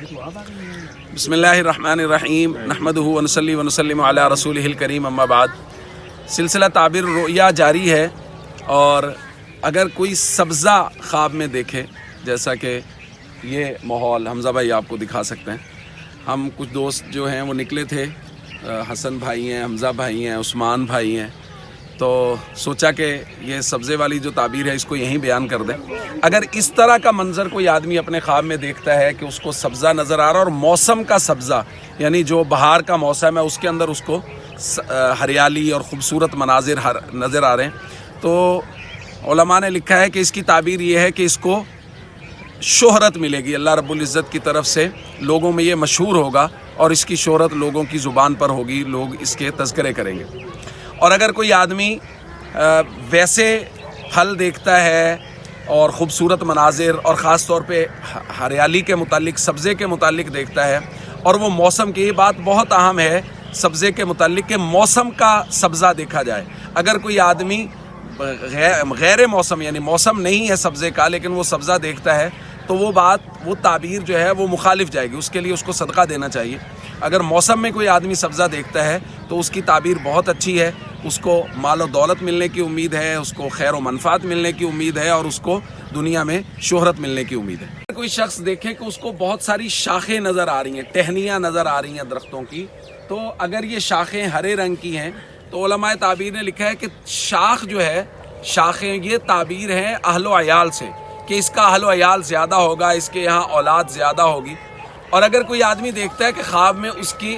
بسم اللہ الرحمن الرحیم نحمدہ ونصلی ونسلم علی رسولہ الکریم اما بعد۔ سلسلہ تعبیر الرؤیا جاری ہے، اور اگر کوئی سبزہ خواب میں دیکھے، جیسا کہ یہ ماحول حمزہ بھائی آپ کو دکھا سکتے ہیں، ہم کچھ دوست جو ہیں وہ نکلے تھے، حسن بھائی ہیں، حمزہ بھائی ہیں، عثمان بھائی ہیں، تو سوچا کہ یہ سبزے والی جو تعبیر ہے اس کو یہیں بیان کر دیں۔ اگر اس طرح کا منظر کوئی آدمی اپنے خواب میں دیکھتا ہے کہ اس کو سبزہ نظر آ رہا ہے، اور موسم کا سبزہ یعنی جو بہار کا موسم ہے اس کے اندر اس کو ہریالی اور خوبصورت مناظر نظر آ رہے ہیں، تو علماء نے لکھا ہے کہ اس کی تعبیر یہ ہے کہ اس کو شہرت ملے گی اللہ رب العزت کی طرف سے، لوگوں میں یہ مشہور ہوگا اور اس کی شہرت لوگوں کی زبان پر ہوگی، لوگ اس کے تذکرے کریں گے۔ اور اگر کوئی آدمی ویسے پھل دیکھتا ہے اور خوبصورت مناظر اور خاص طور پہ ہریالی کے متعلق، سبزے کے متعلق دیکھتا ہے، اور وہ موسم کی، یہ بات بہت اہم ہے سبزے کے متعلق کہ موسم کا سبزہ دیکھا جائے۔ اگر کوئی آدمی غیر موسم یعنی موسم نہیں ہے سبزے کا لیکن وہ سبزہ دیکھتا ہے، تو وہ تعبیر جو ہے وہ مخالف جائے گی، اس کے لیے اس کو صدقہ دینا چاہیے۔ اگر موسم میں کوئی آدمی سبزہ دیکھتا ہے تو اس کی تعبیر بہت اچھی ہے، اس کو مال و دولت ملنے کی امید ہے، اس کو خیر و منفعت ملنے کی امید ہے، اور اس کو دنیا میں شہرت ملنے کی امید ہے۔ اگر کوئی شخص دیکھے کہ اس کو بہت ساری شاخیں نظر آ رہی ہیں، ٹہنیاں نظر آ رہی ہیں درختوں کی، تو اگر یہ شاخیں ہرے رنگ کی ہیں تو علماء تعبیر نے لکھا ہے کہ شاخ جو ہے، شاخیں یہ تعبیر ہیں اہل و عیال سے، کہ اس کا اہل و عیال زیادہ ہوگا، اس کے یہاں اولاد زیادہ ہوگی۔ اور اگر کوئی آدمی دیکھتا ہے کہ خواب میں اس کی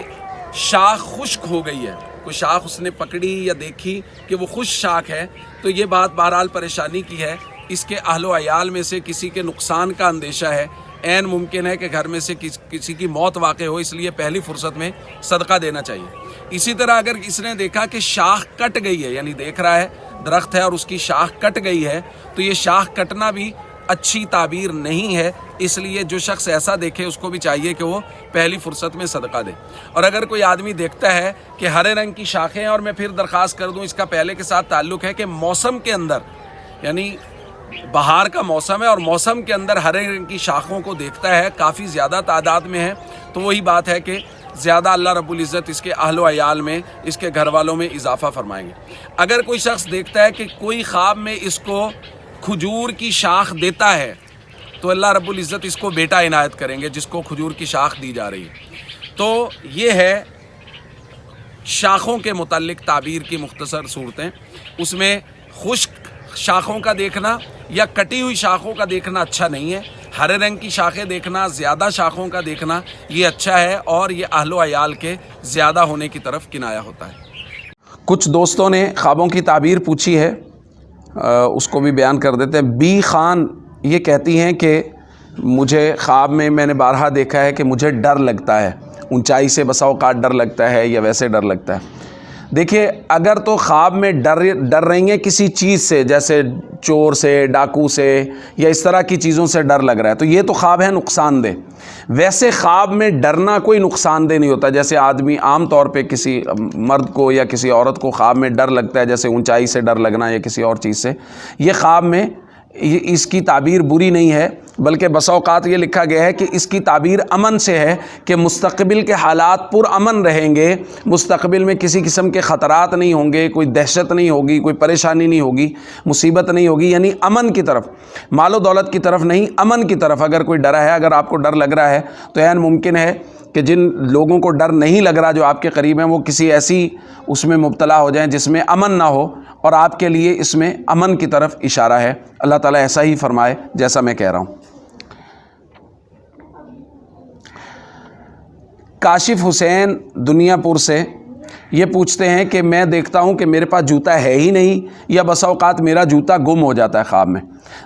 شاخ خشک ہو گئی ہے، کوئی شاخ اس نے پکڑی یا دیکھی کہ وہ خشک شاخ ہے، تو یہ بات بہرحال پریشانی کی ہے، اس کے اہل و عیال میں سے کسی کے نقصان کا اندیشہ ہے، عین ممکن ہے کہ گھر میں سے کسی کی موت واقع ہو، اس لیے پہلی فرصت میں صدقہ دینا چاہیے۔ اسی طرح اگر اس نے دیکھا کہ شاخ کٹ گئی ہے، یعنی دیکھ رہا ہے درخت ہے اور اس کی شاخ کٹ گئی ہے، تو یہ شاخ کٹنا بھی اچھی تعبیر نہیں ہے، اس لیے جو شخص ایسا دیکھے اس کو بھی چاہیے کہ وہ پہلی فرصت میں صدقہ دے۔ اور اگر کوئی آدمی دیکھتا ہے کہ ہرے رنگ کی شاخیں، اور میں پھر درخواست کر دوں، اس کا پہلے کے ساتھ تعلق ہے کہ موسم کے اندر، یعنی بہار کا موسم ہے اور موسم کے اندر ہرے رنگ کی شاخوں کو دیکھتا ہے، کافی زیادہ تعداد میں ہے، تو وہی بات ہے کہ زیادہ اللہ رب العزت اس کے اہل و عیال میں، اس کے گھر والوں میں اضافہ فرمائیں گے۔ اگر کوئی شخص دیکھتا ہے کہ کوئی خواب میں اس کو کھجور کی شاخ دیتا ہے، تو اللہ رب العزت اس کو بیٹا عنایت کریں گے جس کو کھجور کی شاخ دی جا رہی ہے۔ تو یہ ہے شاخوں کے متعلق تعبیر کی مختصر صورتیں۔ اس میں خشک شاخوں کا دیکھنا یا کٹی ہوئی شاخوں کا دیکھنا اچھا نہیں ہے، ہرے رنگ کی شاخیں دیکھنا، زیادہ شاخوں کا دیکھنا یہ اچھا ہے، اور یہ اہل و عیال کے زیادہ ہونے کی طرف کنایا ہوتا ہے۔ کچھ دوستوں نے خوابوں کی تعبیر پوچھی ہے، اس کو بھی بیان کر دیتے ہیں۔ بی خان یہ کہتی ہیں کہ مجھے خواب میں نے بارہا دیکھا ہے کہ مجھے ڈر لگتا ہے، اونچائی سے بسا اوقات ڈر لگتا ہے یا ویسے ڈر لگتا ہے۔ دیکھیے، اگر تو خواب میں ڈر رہی ہیں کسی چیز سے، جیسے چور سے، ڈاکو سے، یا اس طرح کی چیزوں سے ڈر لگ رہا ہے، تو یہ تو خواب ہے نقصان دہ۔ ویسے خواب میں ڈرنا کوئی نقصان دہ نہیں ہوتا، جیسے آدمی عام طور پہ کسی مرد کو یا کسی عورت کو خواب میں ڈر لگتا ہے، جیسے اونچائی سے ڈر لگنا یا کسی اور چیز سے، یہ خواب میں اس کی تعبیر بری نہیں ہے، بلکہ بسا اوقات یہ لکھا گیا ہے کہ اس کی تعبیر امن سے ہے، کہ مستقبل کے حالات پر امن رہیں گے، مستقبل میں کسی قسم کے خطرات نہیں ہوں گے، کوئی دہشت نہیں ہوگی، کوئی پریشانی نہیں ہوگی، مصیبت نہیں ہوگی، یعنی امن کی طرف، مال و دولت کی طرف نہیں، امن کی طرف اگر کوئی ڈرا ہے۔ اگر آپ کو ڈر لگ رہا ہے تو عین ممکن ہے کہ جن لوگوں کو ڈر نہیں لگ رہا جو آپ کے قریب ہیں، وہ کسی ایسی اس میں مبتلا ہو جائیں جس میں امن نہ ہو، اور آپ کے لیے اس میں امن کی طرف اشارہ ہے۔ اللہ تعالیٰ ایسا ہی فرمائے جیسا میں کہہ رہا ہوں۔ کاشف حسین دنیا پور سے یہ پوچھتے ہیں کہ میں دیکھتا ہوں کہ میرے پاس جوتا ہے ہی نہیں، یا بسا اوقات میرا جوتا گم ہو جاتا ہے خواب میں۔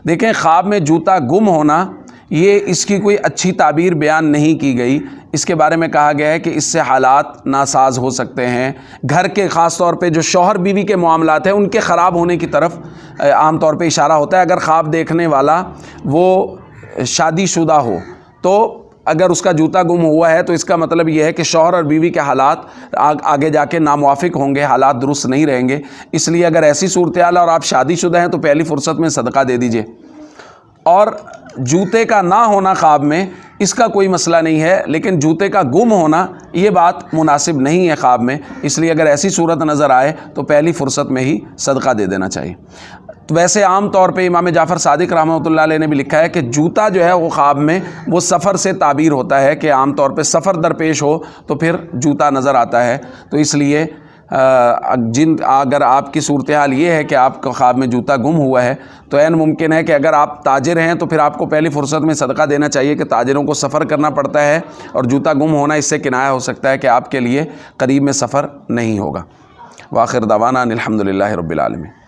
دیکھیں، خواب میں جوتا گم ہونا یہ اس کی کوئی اچھی تعبیر بیان نہیں کی گئی۔ اس کے بارے میں کہا گیا ہے کہ اس سے حالات ناساز ہو سکتے ہیں، گھر کے خاص طور پہ جو شوہر بیوی کے معاملات ہیں ان کے خراب ہونے کی طرف عام طور پہ اشارہ ہوتا ہے۔ اگر خواب دیکھنے والا وہ شادی شدہ ہو، تو اگر اس کا جوتا گم ہوا ہے تو اس کا مطلب یہ ہے کہ شوہر اور بیوی کے حالات آگے جا کے ناموافق ہوں گے، حالات درست نہیں رہیں گے۔ اس لیے اگر ایسی صورتحال اور آپ شادی شدہ ہیں تو پہلی فرصت میں صدقہ دے دیجئے۔ اور جوتے کا نہ ہونا خواب میں اس کا کوئی مسئلہ نہیں ہے، لیکن جوتے کا گم ہونا یہ بات مناسب نہیں ہے خواب میں، اس لیے اگر ایسی صورت نظر آئے تو پہلی فرصت میں ہی صدقہ دے دینا چاہیے۔ تو ویسے عام طور پہ امام جعفر صادق رحمۃ اللہ علیہ نے بھی لکھا ہے کہ جوتا جو ہے وہ خواب میں وہ سفر سے تعبیر ہوتا ہے، کہ عام طور پہ سفر درپیش ہو تو پھر جوتا نظر آتا ہے، تو اس لیے اگر آپ کی صورتحال یہ ہے کہ آپ کا خواب میں جوتا گم ہوا ہے تو عین ممکن ہے کہ اگر آپ تاجر ہیں تو پھر آپ کو پہلی فرصت میں صدقہ دینا چاہیے، کہ تاجروں کو سفر کرنا پڑتا ہے اور جوتا گم ہونا اس سے کنایہ ہو سکتا ہے کہ آپ کے لیے قریب میں سفر نہیں ہوگا۔ وآخر دعوانا الحمدللہ رب العالمین۔